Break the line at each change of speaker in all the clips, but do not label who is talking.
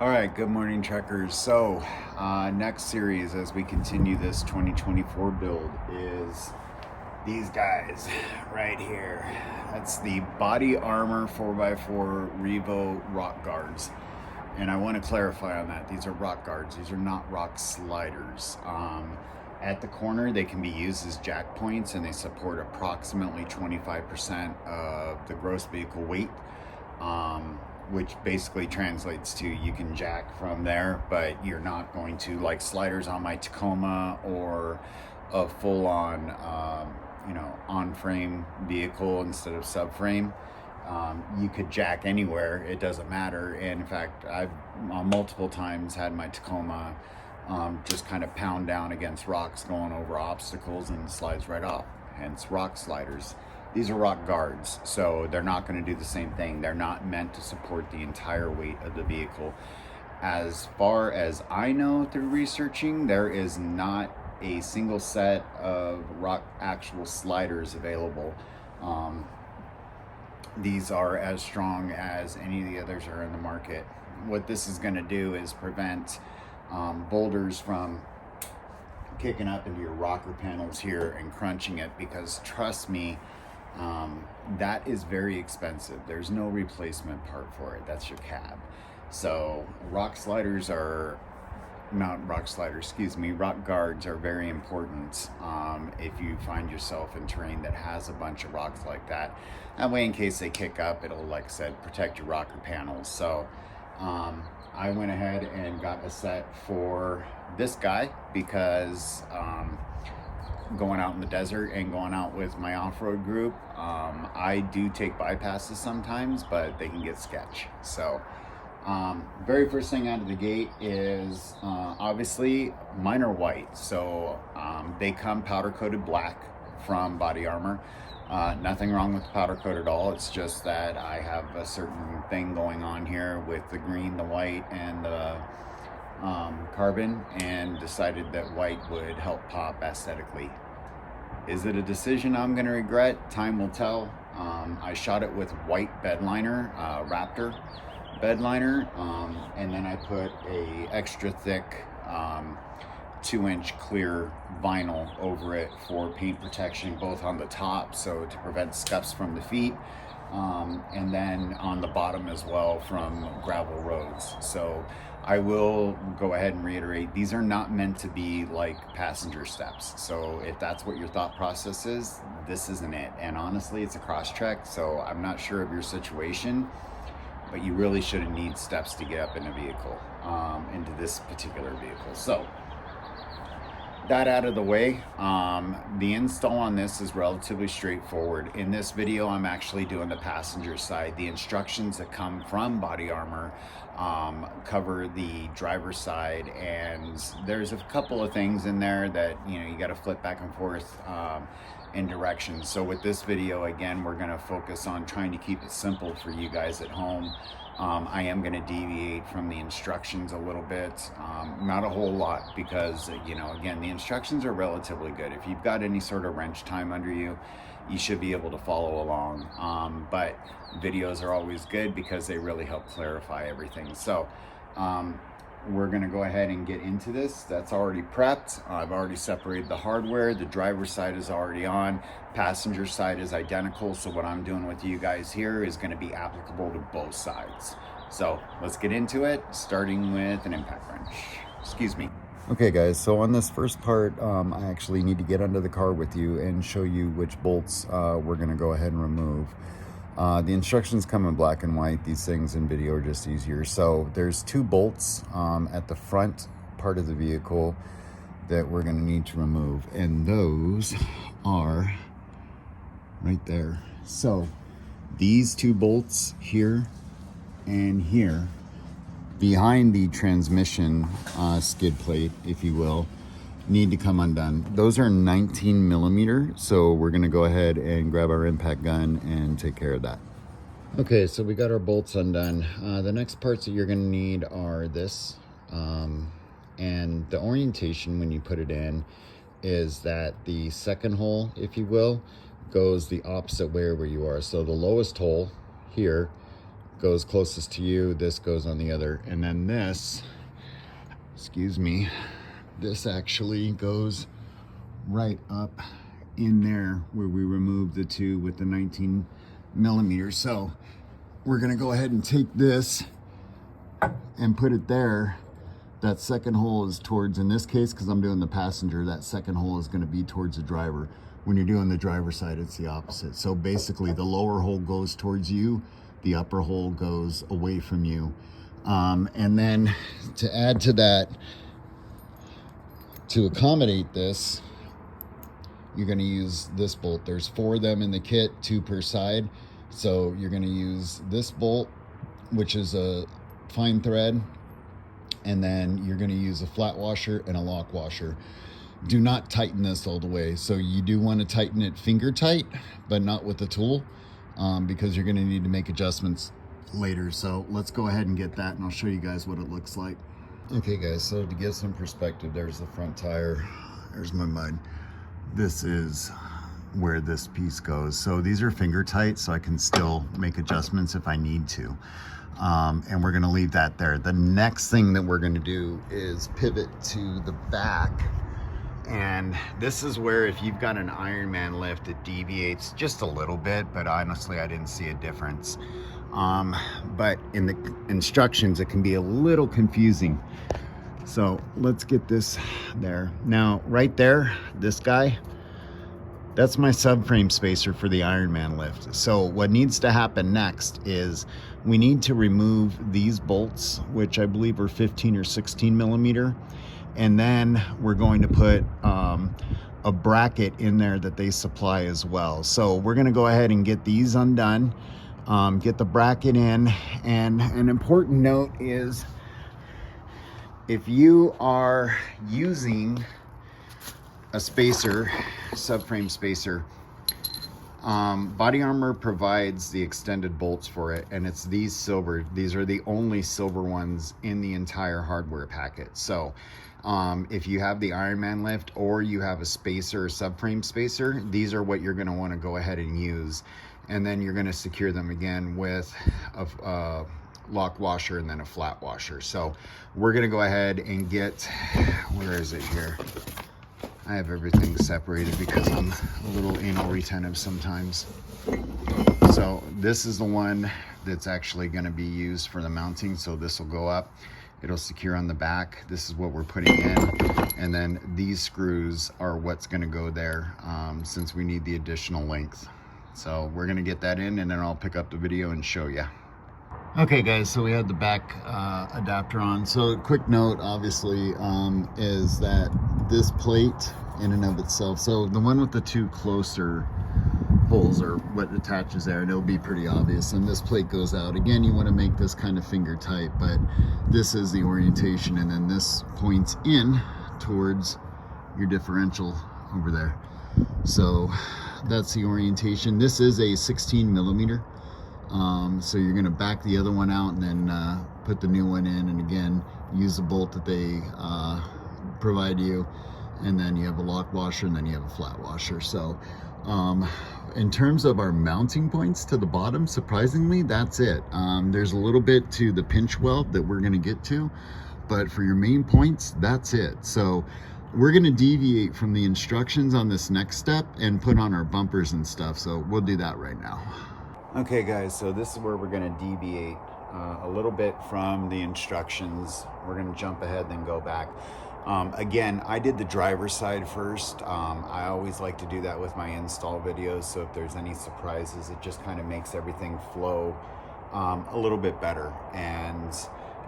All right, good morning, trekkers. So, next series as we continue this 2024 build is these guys right here. That's the BodyArmor 4x4 Revo Rock Guards. And I want to clarify on that. These are rock guards. These are not rock sliders. At the corner, they can be used as jack points, and they support approximately 25% of the gross vehicle weight. Which basically translates to you can jack from there, but you're not going to, like sliders on my Tacoma or a full-on, on-frame vehicle instead of subframe. You could jack anywhere, it doesn't matter. And in fact, I've multiple times had my Tacoma just kind of pound down against rocks going over obstacles and slides right off, hence rock sliders. These are rock guards, so they're not going to do the same thing. They're not meant to support the entire weight of the vehicle. As far as I know through researching, there is not a single set of rock actual sliders available. These are as strong as any of the others are in the market. What this is going to do is prevent boulders from kicking up into your rocker panels here and crunching it, because trust me, that is very expensive. There's no replacement part for it. That's your cab. So rock guards are very important if you find yourself in terrain that has a bunch of rocks like that. That way, in case they kick up, it'll, like I said, protect your rocker panels. So I went ahead and got a set for this guy because going out in the desert and going out with my off-road group, I do take bypasses sometimes, but they can get sketch. So very first thing out of the gate is obviously mine are white, so they come powder coated black from BodyArmor. Nothing wrong with the powder coat at all. It's just that I have a certain thing going on here with the green, the white, and the carbon, and decided that white would help pop aesthetically. Is it a decision I'm going to regret? Time will tell. I shot it with white bedliner, Raptor bedliner, and then I put a extra thick 2-inch clear vinyl over it for paint protection, both on the top, so to prevent scuffs from the feet, and then on the bottom as well from gravel roads. So I will go ahead and reiterate, these are not meant to be like passenger steps. So if that's what your thought process is, this isn't it. And honestly, it's a Crosstrek, so I'm not sure of your situation, but you really shouldn't need steps to get up in a vehicle, into this particular vehicle. So that out of the way, the install on this is relatively straightforward. In this video, I'm actually doing the passenger side. The instructions that come from BodyArmor cover the driver's side, and there's a couple of things in there that you got to flip back and forth in directions. So with this video, again, we're going to focus on trying to keep it simple for you guys at home. I am going to deviate from the instructions a little bit, not a whole lot, because again, the instructions are relatively good. If you've got any sort of wrench time under you, you should be able to follow along, but videos are always good because they really help clarify everything. So we're going to go ahead and get into this. That's already prepped. I've already separated the hardware. The driver's side is already on. Passenger side is identical. So what I'm doing with you guys here is going to be applicable to both sides. So let's get into it, starting with an impact wrench. Excuse me. Okay guys, so on this first part, I actually need to get under the car with you and show you which bolts we're going to go ahead and remove. The instructions come in black and white. These things in video are just easier. So there's 2 bolts at the front part of the vehicle that we're going to need to remove, and those are right there. So these 2 bolts here and here behind the transmission skid plate, if you will, need to come undone. Those are 19 millimeter, so we're going to go ahead and grab our impact gun and take care of that. Okay, so we got our bolts undone. The next parts that you're going to need are this, and the orientation when you put it in is that the second hole, if you will, goes the opposite way where you are. So the lowest hole here goes closest to you, this goes on the other. And then this, excuse me, this actually goes right up in there where we removed the two with the 19 millimeters. So we're gonna go ahead and take this and put it there. That second hole is towards, in this case, because I'm doing the passenger, that second hole is going to be towards the driver. When you're doing the driver's side, it's the opposite. So basically the lower hole goes towards you, the upper hole goes away from you. And then to add to that, to accommodate this, you're going to use this bolt. There's 4 of them in the kit, 2 per side. So you're going to use this bolt, which is a fine thread, and then you're going to use a flat washer and a lock washer. Do not tighten this all the way. So you do want to tighten it finger tight, but not with the tool, because you're going to need to make adjustments later. So let's go ahead and get that, and I'll show you guys what it looks like. Okay guys, so to get some perspective, there's the front tire, there's my mud. This is where this piece goes. So these are finger tight, so I can still make adjustments if I need to. And we're gonna leave that there. The next thing that we're gonna do is pivot to the back. And this is where, if you've got an Ironman lift, it deviates just a little bit, but honestly, I didn't see a difference. But in the instructions, it can be a little confusing. So let's get this there. Now, right there, this guy, that's my subframe spacer for the Ironman lift. So what needs to happen next is we need to remove these bolts, which I believe are 15 or 16 millimeter. And then we're going to put a bracket in there that they supply as well. So we're gonna go ahead and get these undone, get the bracket in. And an important note is, if you are using a spacer, subframe spacer, Body Armor provides the extended bolts for it, and it's these silver. These are the only silver ones in the entire hardware packet. So if you have the Ironman lift, or you have a spacer or subframe spacer, these are what you're going to want to go ahead and use. And then you're going to secure them again with a lock washer and then a flat washer. So we're going to go ahead and get, where is it here? I have everything separated because I'm a little anal retentive sometimes. So this is the one that's actually going to be used for the mounting. So this will go up, it'll secure on the back. This is what we're putting in. And then these screws are what's going to go there, since we need the additional length. So we're going to get that in, and then I'll pick up the video and show you. Okay guys, so we had the back adapter on. So a quick note, obviously, is that this plate in and of itself, so the one with the 2 closer holes are what attaches there, and it'll be pretty obvious. And this plate goes out. Again, you want to make this kind of finger tight, but this is the orientation, and then this points in towards your differential over there. So that's the orientation. This is a 16 millimeter. So you're going to back the other one out and then put the new one in, and again use the bolt that they provide you, and then you have a lock washer, and then you have a flat washer. So in terms of our mounting points to the bottom, surprisingly, that's it. There's a little bit to the pinch weld that we're going to get to, but for your main points, that's it. So we're going to deviate from the instructions on this next step and put on our bumpers and stuff. So we'll do that right now. Okay guys, so this is where we're going to deviate a little bit from the instructions. We're going to jump ahead, then go back. Again, I did the driver's side first. I always like to do that with my install videos, so if there's any surprises, it just kind of makes everything flow a little bit better. And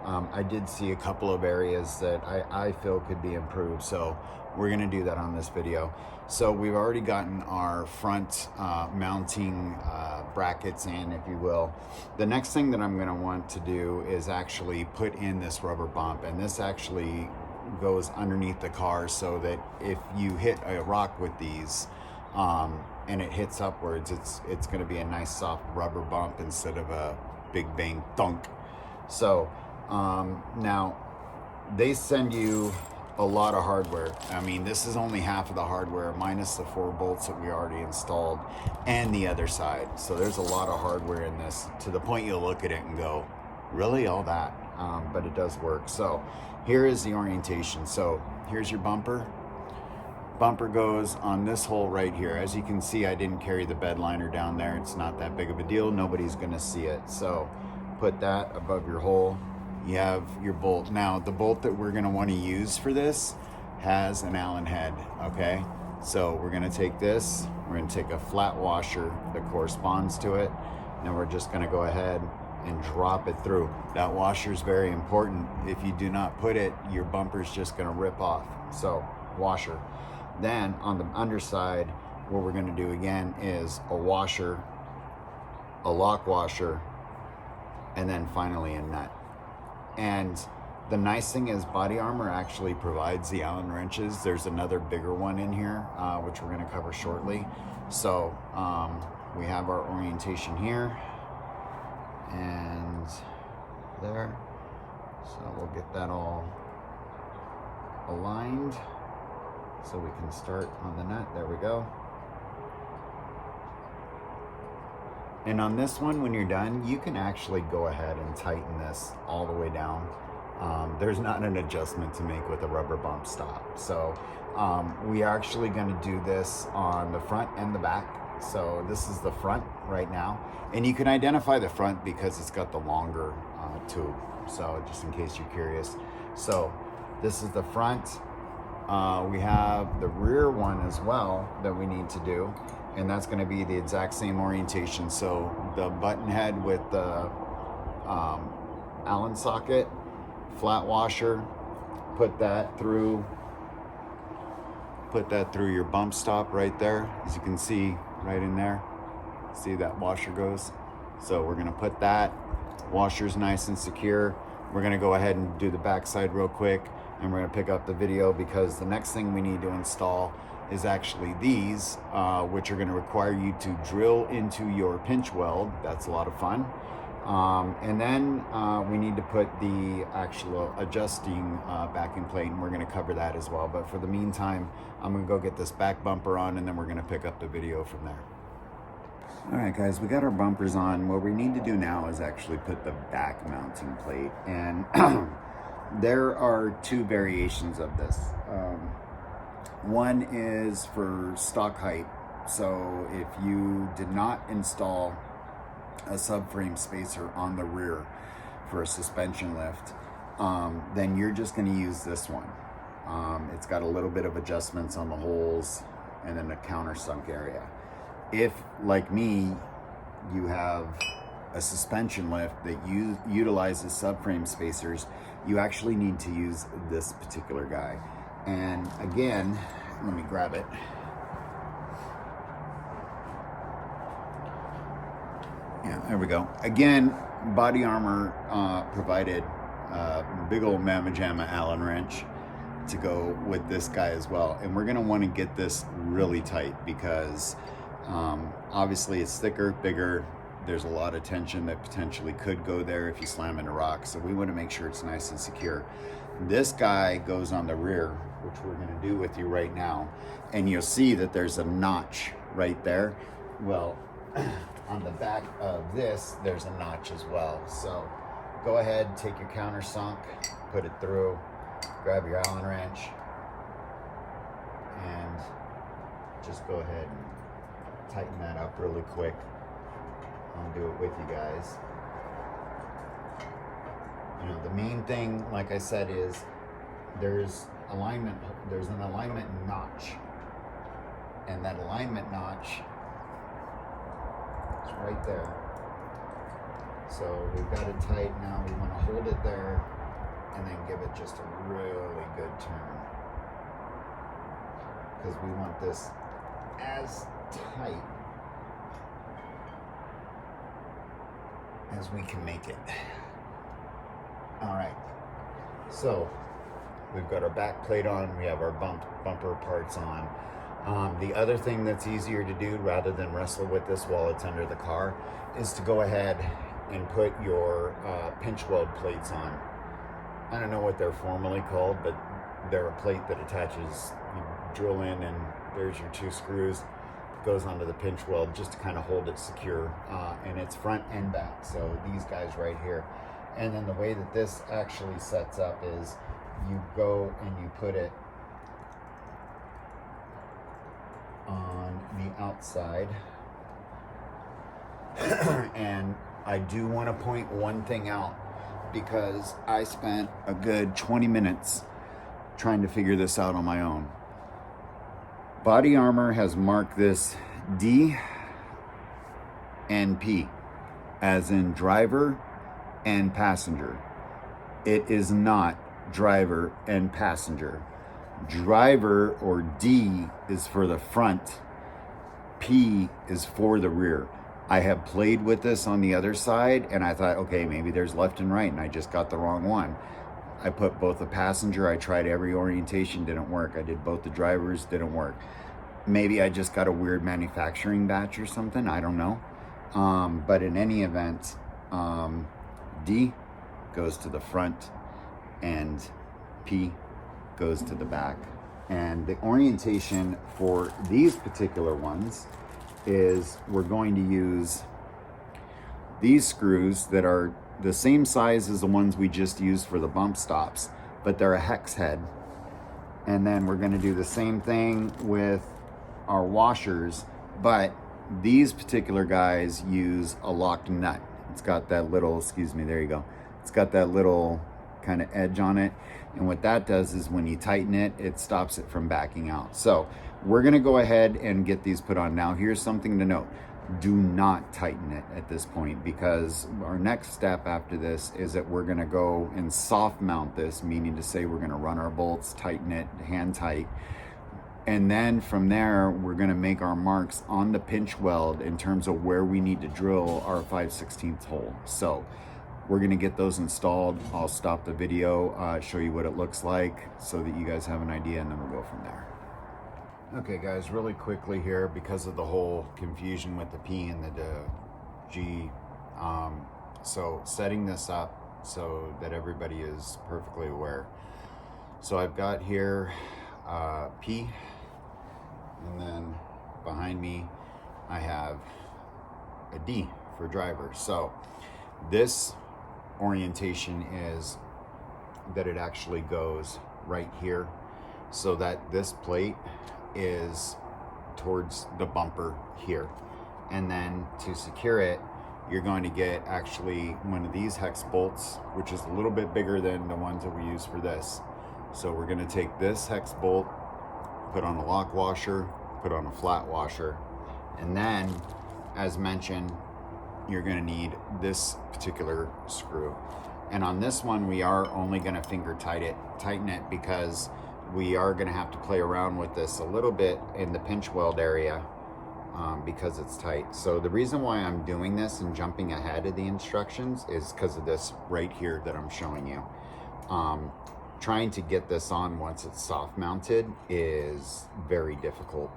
I did see a couple of areas that I feel could be improved, so we're going to do that on this video. So we've already gotten our front mounting brackets in, if you will. The next thing that I'm going to want to do is actually put in this rubber bump, and this actually goes underneath the car, so that if you hit a rock with these and it hits upwards, it's going to be a nice soft rubber bump instead of a big bang thunk. So now they send you a lot of hardware. I mean, this is only half of the hardware minus the 4 bolts that we already installed and the other side. So there's a lot of hardware in this, to the point you'll look at it and go, really, all that? But it does work. So here is the orientation. So here's your bumper. Bumper goes on this hole right here. As you can see, I didn't carry the bed liner down there. It's not that big of a deal. Nobody's gonna see it. So put that above your hole. You have your bolt. Now, the bolt that we're gonna wanna use for this has an Allen head, okay? So we're gonna take this, we're gonna take a flat washer that corresponds to it, and we're just gonna go ahead and drop it through. That washer is very important. If you do not put it, your bumper's just gonna rip off. So, washer. Then on the underside, what we're gonna do again is a washer, a lock washer, and then finally a nut. And the nice thing is BodyArmor actually provides the Allen wrenches. There's another bigger one in here, which we're gonna cover shortly. So we have our orientation here and there. So we'll get that all aligned so we can start on the nut. There we go. And on this one, when you're done, you can actually go ahead and tighten this all the way down. There's not an adjustment to make with a rubber bump stop. So we are actually gonna do this on the front and the back. So this is the front right now. And you can identify the front because it's got the longer tube. So just in case you're curious. So this is the front. We have the rear one as well that we need to do, and that's going to be the exact same orientation. So the button head with the Allen socket, flat washer, put that through your bump stop right there. As you can see right in there, see that washer goes. So we're going to put that, washer's nice and secure. We're going to go ahead and do the backside real quick, and we're going to pick up the video because the next thing we need to install is actually these, which are going to require you to drill into your pinch weld. That's a lot of fun. And then we need to put the actual adjusting backing plate, and we're going to cover that as well. But for the meantime, I'm going to go get this back bumper on, and then we're going to pick up the video from there. All right, guys, we got our bumpers on. What we need to do now is actually put the back mounting plate, and there are 2 variations of this. One is for stock height. So if you did not install a subframe spacer on the rear for a suspension lift, then you're just going to use this one. It's got a little bit of adjustments on the holes and then the countersunk area. If, like me, you have a suspension lift that utilizes subframe spacers, you actually need to use this particular guy. And again, let me grab it. Yeah, there we go. Again, BodyArmor provided a big old Mamma Jamma Allen wrench to go with this guy as well. And we're gonna wanna get this really tight because obviously it's thicker, bigger. There's a lot of tension that potentially could go there if you slam into rocks. So we wanna make sure it's nice and secure. This guy goes on the rear, which we're gonna do with you right now. And you'll see that there's a notch right there. Well, on the back of this, there's a notch as well. So go ahead, take your countersunk, put it through, grab your Allen wrench, and just go ahead and tighten that up really quick. I'll do it with you guys. You know, the main thing, like I said, is there's an alignment notch. And that alignment notch is right there. So we've got it tight now. We want to hold it there and then give it just a really good turn. Because we want this as tight as we can make it. All right, so we've got our back plate on, we have our bumper parts on. The other thing that's easier to do rather than wrestle with this while it's under the car is to go ahead and put your pinch weld plates on. I don't know what they're formally called, but they're a plate that attaches, you drill in, and there's your 2 screws, goes onto the pinch weld just to kind of hold it secure, and it's front and back, so these guys right here. And then the way that this actually sets up is you go and you put it on the outside. And I do want to point one thing out, because I spent a good 20 minutes trying to figure this out on my own. Body Armor has marked this D and P, as in driver and passenger. It is not driver and passenger. Driver, or D, is for the front. P is for the rear. I have played with this on the other side, and I thought, okay, maybe there's left and right, and I just got the wrong one. I put both the passenger, I tried every orientation, didn't work. I did both the drivers, didn't work. Maybe I just got a weird manufacturing batch or something, I don't know. But in any event, D goes to the front and P goes to the back. And the orientation for these particular ones is we're going to use these screws that are the same size as the ones we just used for the bump stops, but they're a hex head. And then we're going to do the same thing with our washers, but these particular guys use a locked nut. It's got that little, excuse me, there you go. It's got that little kind of edge on it. And what that does is when you tighten it, it stops it from backing out. So we're gonna go ahead and get these put on. Now here's something to note. Do not tighten it at this point, because our next step after this is that we're gonna go and soft mount this, meaning to say we're gonna run our bolts, tighten it, hand tight. And then from there, we're gonna make our marks on the pinch weld in terms of where we need to drill our 5/16 hole. So we're gonna get those installed. I'll stop the video, show you what it looks like so that you guys have an idea, and then we'll go from there. Okay guys, really quickly here, because of the whole confusion with the P and the G, so setting this up so that everybody is perfectly aware. So I've got here P, and then behind me I have a D for driver. So this orientation is that it actually goes right here, so that this plate is towards the bumper here. And then to secure it, you're going to get actually one of these hex bolts, which is a little bit bigger than the ones that we use for this. So we're going to take this hex bolt, put on a lock washer, put on a flat washer, and then, as mentioned, you're going to need this particular screw. And on this one, we are only going to finger tighten it because we are going to have to play around with this a little bit in the pinch weld area, because it's tight. So the reason why I'm doing this and jumping ahead of the instructions is because of this right here that I'm showing you. Trying to get this on once it's soft mounted is very difficult.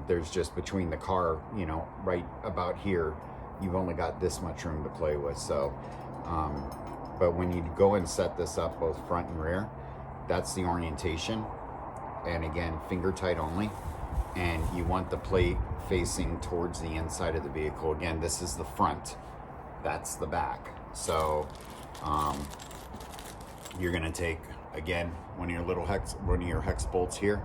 There's just between the car, you know, right about here, you've only got this much room to play with. So, but when you go and set this up both front and rear, that's the orientation. And again, finger tight only. And you want the plate facing towards the inside of the vehicle. Again, this is the front, that's the back. So you're gonna take, again, one of your hex bolts here,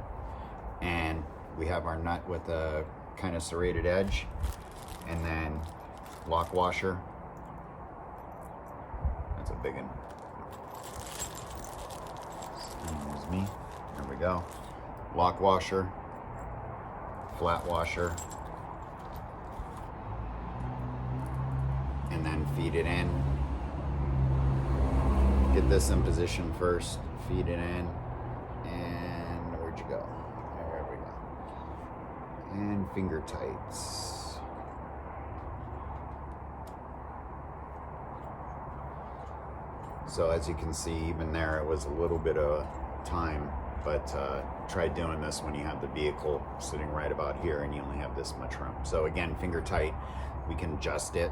and we have our nut with a kind of serrated edge, and then lock washer. That's a big one. Excuse me. There we go. Lock washer, flat washer, and then feed it in. Get this in position first, feed it in, and where'd you go? There we go. And finger tights. So as you can see, even there, it was a little bit of time, but try doing this when you have the vehicle sitting right about here and you only have this much room. So again, finger tight, we can adjust it.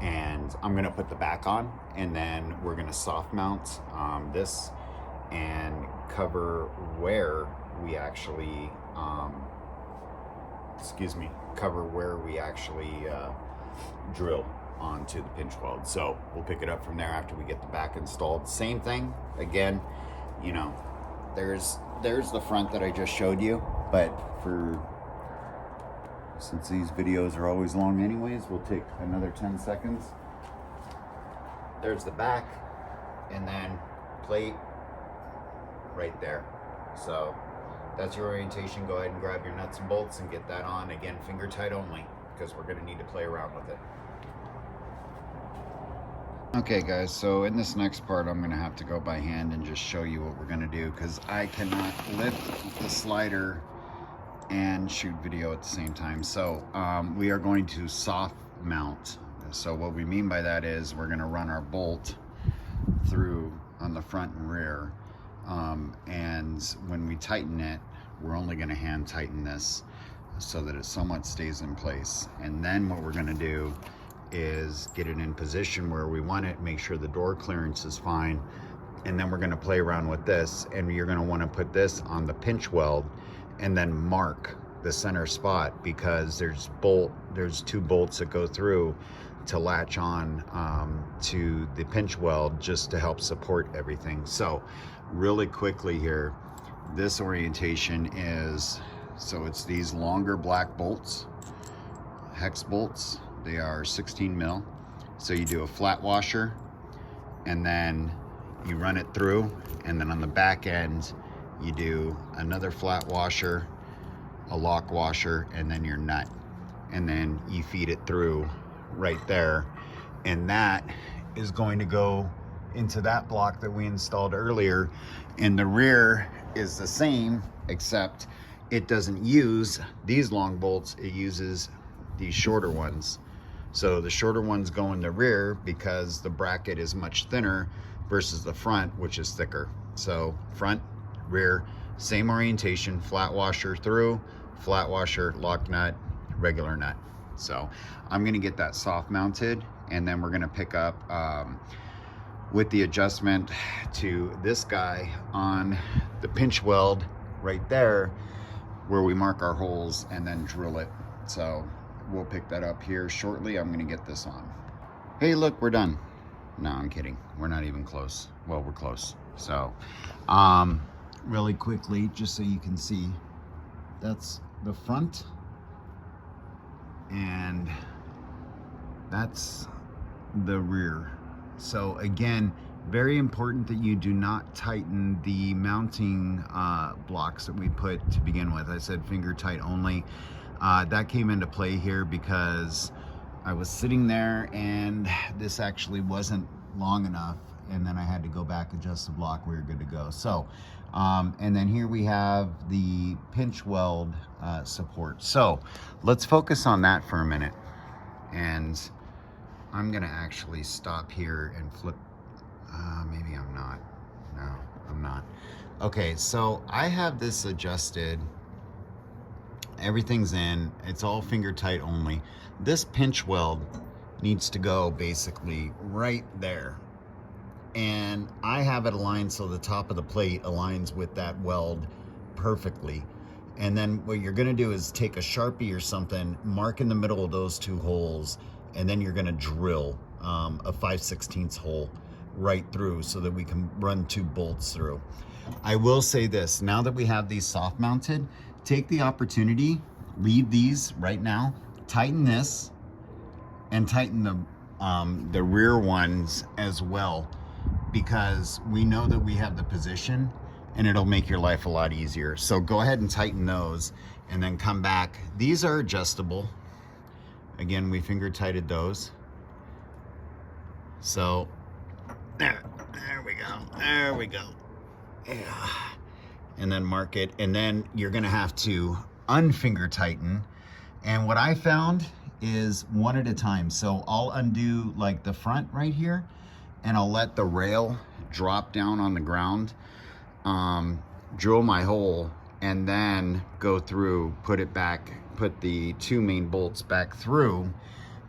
And I'm gonna put the back on, and then we're gonna soft mount this, and cover where we actually, cover where we actually drill onto the pinch weld. So we'll pick it up from there after we get the back installed. Same thing again, you know, there's the front that I just showed you, but since these videos are always long anyways, we'll take another 10 seconds. There's the back, and then plate right there. So that's your orientation. Go ahead and grab your nuts and bolts and get that on. Again, finger tight only, because we're gonna need to play around with it. Okay guys, so in this next part, I'm gonna have to go by hand and just show you what we're gonna do, because I cannot lift the slider and shoot video at the same time. So we are going to soft mount. So what we mean by that is we're gonna run our bolt through on the front and rear. And when we tighten it, we're only gonna hand tighten this so that it somewhat stays in place. And then what we're gonna do is get it in position where we want it, make sure the door clearance is fine, and then we're going to play around with this, and you're going to want to put this on the pinch weld and then mark the center spot, because there's two bolts that go through to latch on to the pinch weld, just to help support everything. So really quickly here, this orientation is, so it's these longer black bolts, hex bolts. They are 16 mil. So you do a flat washer, and then you run it through, and then on the back end, you do another flat washer, a lock washer, and then your nut. And then you feed it through right there. And that is going to go into that block that we installed earlier. And the rear is the same, except it doesn't use these long bolts, it uses these shorter ones. So the shorter ones go in the rear because the bracket is much thinner versus the front, which is thicker. So front, rear, same orientation, flat washer through, flat washer, lock nut, regular nut. So I'm gonna get that soft mounted, and then we're gonna pick up with the adjustment to this guy on the pinch weld right there, where we mark our holes and then drill it. So we'll pick that up here shortly. I'm gonna get this on. Hey, look, we're done. No, I'm kidding. We're not even close. Well, we're close. So, really quickly, just so you can see, that's the front, and that's the rear. So again, very important that you do not tighten the mounting blocks that we put to begin with. I said finger tight only. That came into play here because I was sitting there and this actually wasn't long enough, and then I had to go back, adjust the block, we were good to go. So, and then here we have the pinch weld support. So let's focus on that for a minute. And I'm gonna actually stop here and flip. Maybe I'm not. No, I'm not. Okay, so I have this adjusted. Everything's in, it's all finger tight only. This pinch weld needs to go basically right there. And I have it aligned so the top of the plate aligns with that weld perfectly. And then what you're gonna do is take a Sharpie or something, mark in the middle of those two holes, and then you're gonna drill a 5/16 hole right through so that we can run two bolts through. I will say this, now that we have these soft mounted, take the opportunity, leave these right now, tighten this, and tighten the rear ones as well, because we know that we have the position and it'll make your life a lot easier. So go ahead and tighten those and then come back. These are adjustable. Again, we finger tighted those. So there we go, there we go. Yeah. And then mark it, and then you're gonna have to unfinger tighten. And what I found is one at a time. So I'll undo like the front right here, and I'll let the rail drop down on the ground, drill my hole, and then go through, put it back, put the two main bolts back through,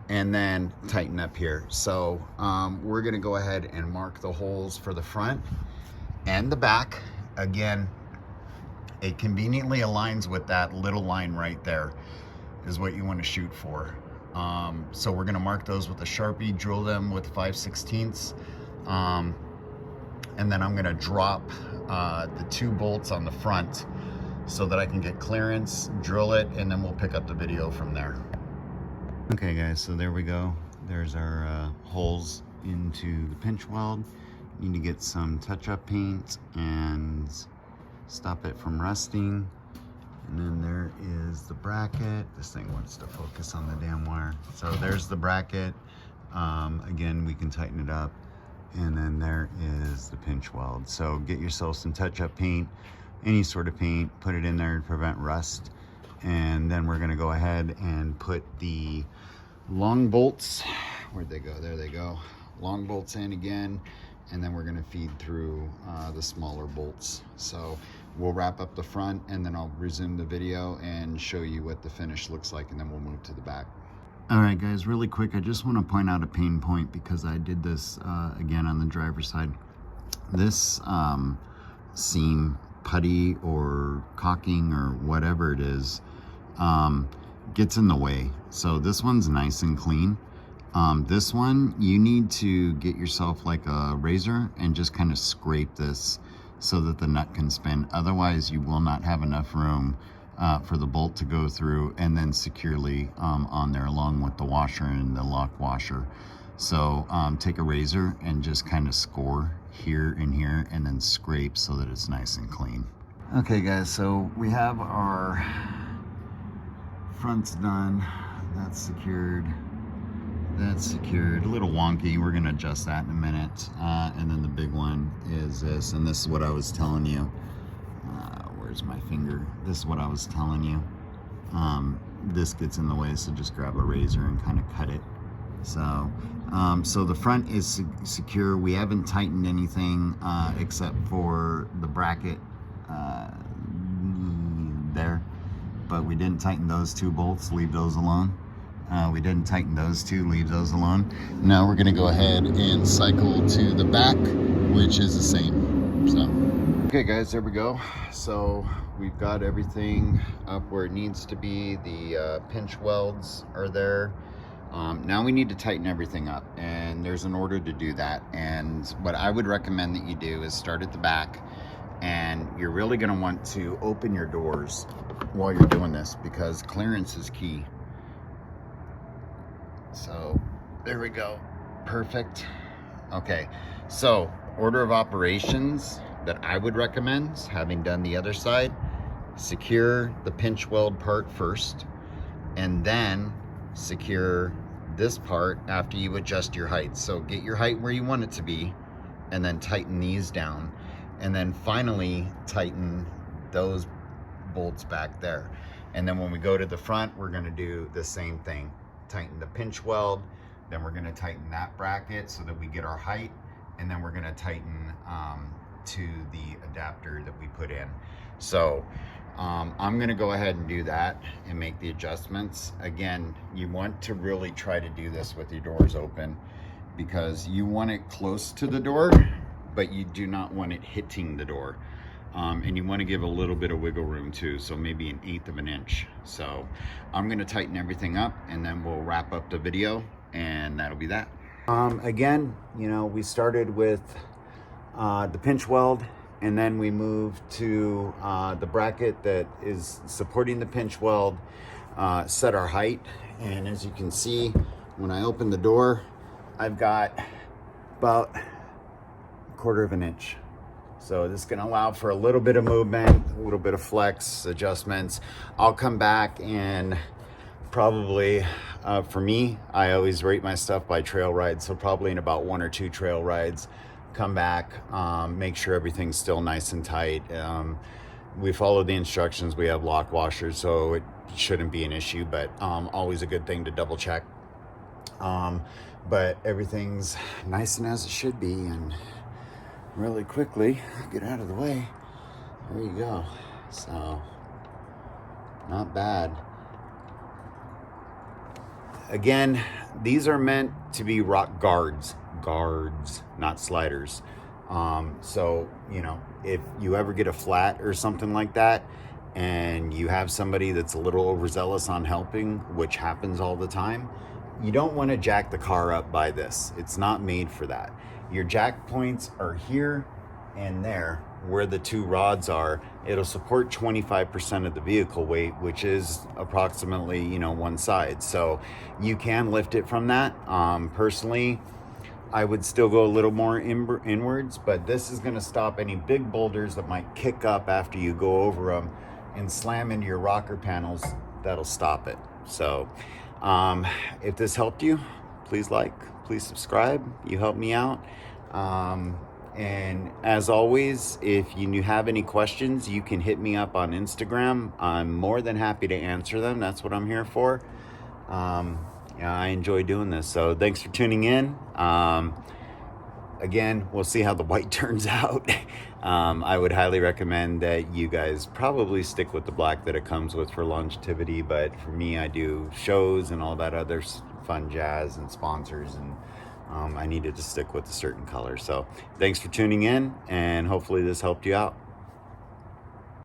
and then tighten up here. So we're gonna go ahead and mark the holes for the front, and the back. Again, it conveniently aligns with that little line right there is what you want to shoot for. So we're going to mark those with a Sharpie, drill them with 5/16, and then I'm going to drop the 2 bolts on the front so that I can get clearance, drill it, and then we'll pick up the video from there. Okay guys, so there we go. There's our holes into the pinch weld. Need to get some touch-up paint and stop it from rusting. And then there is the bracket. This thing wants to focus on the damn wire. So there's the bracket. Again, we can tighten it up. And then there is the pinch weld. So get yourself some touch-up paint, any sort of paint, put it in there to prevent rust. And then we're gonna go ahead and put the long bolts, where'd they go? There they go. Long bolts in again, and then we're gonna feed through the smaller bolts. So we'll wrap up the front and then I'll resume the video and show you what the finish looks like, and then we'll move to the back. All right guys, really quick, I just want to point out a pain point because I did this again on the driver's side. This seam, putty or caulking or whatever it is, gets in the way. So this one's nice and clean. This one, you need to get yourself like a razor and just kind of scrape this so that the nut can spin. Otherwise you will not have enough room for the bolt to go through and then securely on there, along with the washer and the lock washer. So take a razor and just kind of score here and here and then scrape so that it's nice and clean. Okay guys, so we have our front's done. That's secured. That's secured. A little wonky. We're going to adjust that in a minute. And then the big one is this. And this is what I was telling you. Where's my finger? This is what I was telling you. This gets in the way, so just grab a razor and kind of cut it. So, so the front is secure. We haven't tightened anything except for the bracket there. But we didn't tighten those 2 bolts. Leave those alone. We didn't tighten those 2, leave those alone. Now we're gonna go ahead and cycle to the back, which is the same. So, okay guys, there we go. So we've got everything up where it needs to be. The pinch welds are there. Now we need to tighten everything up, and there's an order to do that. And what I would recommend that you do is start at the back, and you're really gonna want to open your doors while you're doing this because clearance is key. So there we go. Perfect. Okay, so order of operations that I would recommend, having done the other side, secure the pinch weld part first, and then secure this part after you adjust your height. So get your height where you want it to be, and then tighten these down, and then finally tighten those bolts back there. And then when we go to the front, we're going to do the same thing. Tighten the pinch weld, then we're going to tighten that bracket so that we get our height, and then we're going to tighten to the adapter that we put in. So I'm going to go ahead and do that and make the adjustments. Again, you want to really try to do this with your doors open because you want it close to the door, but you do not want it hitting the door. And you want to give a little bit of wiggle room too, so maybe 1/8 of an inch. So I'm going to tighten everything up, and then we'll wrap up the video, and that'll be that. Again, you know, we started with the pinch weld, and then we moved to the bracket that is supporting the pinch weld, set our height, and as you can see, when I open the door, I've got about 1/4 of an inch. So this is going to allow for a little bit of movement, a little bit of flex adjustments. I'll come back and probably, for me, I always rate my stuff by trail rides. So probably in about 1 or 2 trail rides, come back, make sure everything's still nice and tight. We follow the instructions. We have lock washers, so it shouldn't be an issue, but always a good thing to double check. But everything's nice and as it should be. And really quickly, get out of the way. There you go. So, not bad. Again, these are meant to be rock guards, not sliders. So, you know, if you ever get a flat or something like that, and you have somebody that's a little overzealous on helping, which happens all the time, you don't want to jack the car up by this. It's not made for that. Your jack points are here and there where the two rods are. It'll support 25% of the vehicle weight, which is approximately, you know, one side. So you can lift it from that. Personally, I would still go a little more inwards, but this is going to stop any big boulders that might kick up after you go over them and slam into your rocker panels. That'll stop it. So if this helped you, please like, please subscribe. You help me out. And as always, if you have any questions, you can hit me up on Instagram. I'm more than happy to answer them. That's what I'm here for. I enjoy doing this. So thanks for tuning in. Again, we'll see how the white turns out. I would highly recommend that you guys probably stick with the black that it comes with for longevity. But for me, I do shows and all that other fun jazz and sponsors, and I needed to stick with a certain color. So thanks for tuning in, and hopefully this helped you out.